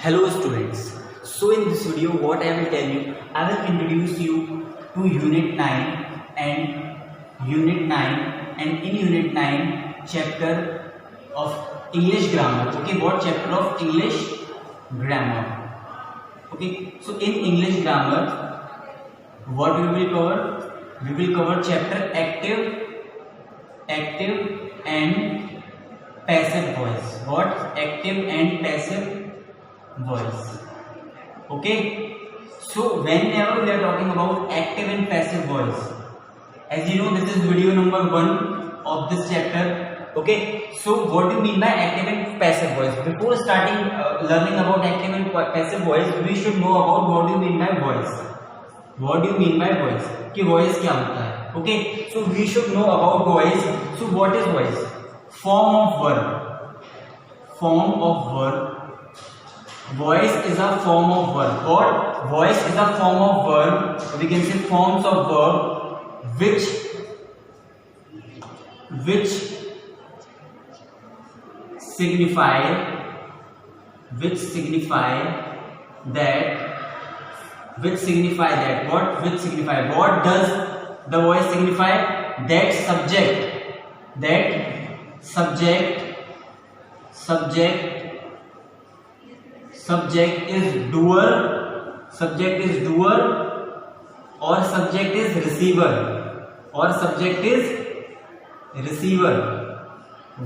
Hello students. So in this video what I will tell you, I will introduce you to Unit 9 and in Unit 9 chapter of English grammar. Okay, what chapter of English grammar? Okay, so in English grammar what we will cover? We will cover chapter active and passive voice. What? Active and passive voice. Okay, so whenever we are talking about active and passive voice, as you know, this is video number 1 of this chapter. Okay, so what do you mean by active and passive voice? Before starting learning about active and passive voice, we should know about what do you mean by voice. What do you mean by voice? कि voice क्या होता है? Okay, so we should know about voice. So what is voice? Form of verb. Form of verb. Voice is a form of verb. Or voice is a form of verb. We can say forms of verb which signify that. What? Which signify. What does the voice signify? That subject is doer, or subject is receiver,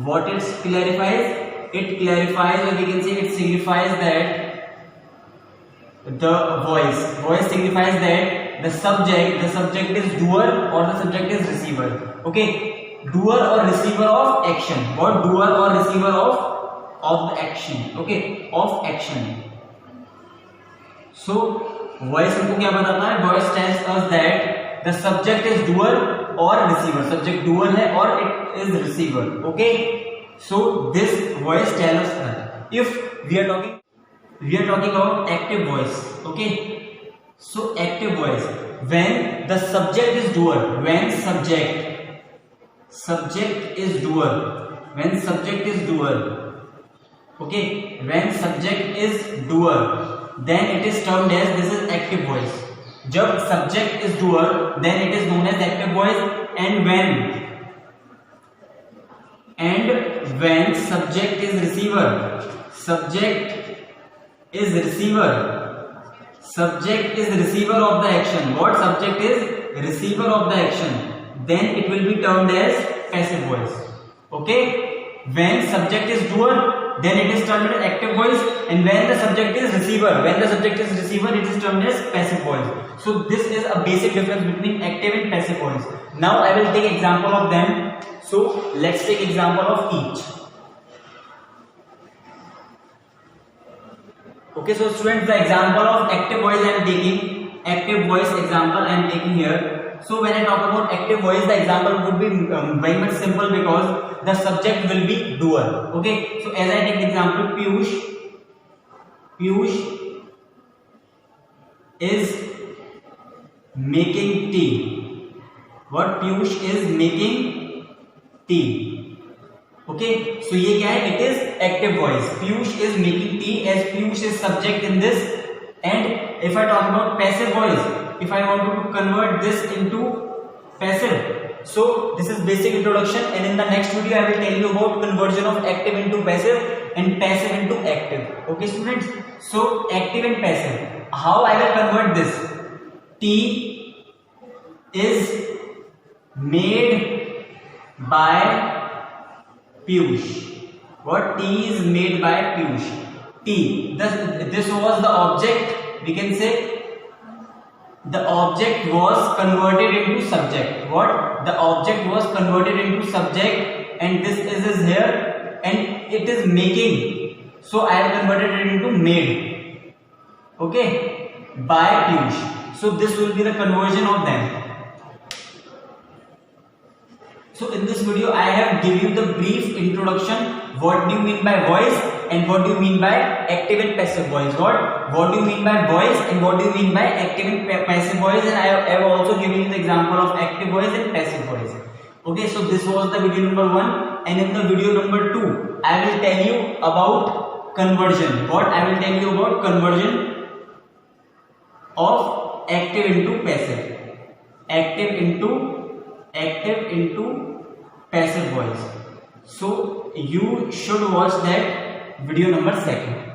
What it clarifies? It clarifies, or we can say it signifies that the voice signifies that the subject is doer or the subject is receiver. Okay, doer or receiver of action. What? Doer or receiver of the action. Okay, of action. So voice हमको क्या बताता है? Voice tells us that the subject is doer or receiver. Subject doer है और it is receiver. Okay, so this voice tells us that if we are talking about active voice. Okay, so active voice, when the subject is doer, when subject is doer, okay, when subject is doer, then it is termed as, this is active voice. जब subject is doer, then it is known as active voice. And when subject is receiver, subject is receiver of the action. What? Subject is receiver of the action. Then it will be termed as passive voice. Okay, when subject is doer, then it is termed as active voice, and when the subject is receiver, it is termed as passive voice. So this is a basic difference between active and passive voice. Now I will take example of them. So let's take example of each. Okay, so students, the example of active voice I am taking, here. So when I talk about active voice, the example would be very much simple because the subject will be doer. Okay, so as I take the example, Piyush is making tea. What? Piyush is making tea. Okay, so ये क्या है? It is active voice. Piyush is making tea, as Piyush is subject in this. And if I talk about passive voice, if I want to convert this into passive, so this is basic introduction, and in the next video I will tell you about conversion of active into passive and passive into active. Okay students, so active and passive, how I will convert this? Tea is made by Piyush. What? Tea is made by Piyush. Tea. This was the object. We can say the object was converted into subject. What? The object was converted into subject, and this is here, and it is making. So I have converted it into made. Okay, by Piyush. So this will be the conversion of them. So in this video I have given you the brief introduction. What do you mean by voice, and what do you mean by active and passive voice? What do you mean by voice, and what do you mean by active and passive voice? And I have also given you the example of active voice and passive voice. Okay, so this was the video number 1, and in the video number 2 I will tell you about conversion. What I will tell you about conversion of active into passive. Active into passive voice. So you should watch that video number 2.